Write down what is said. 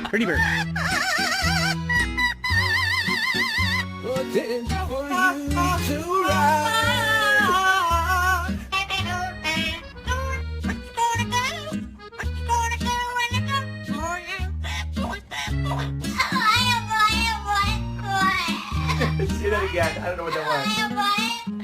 Pretty bird. See that again. I don't know what that was.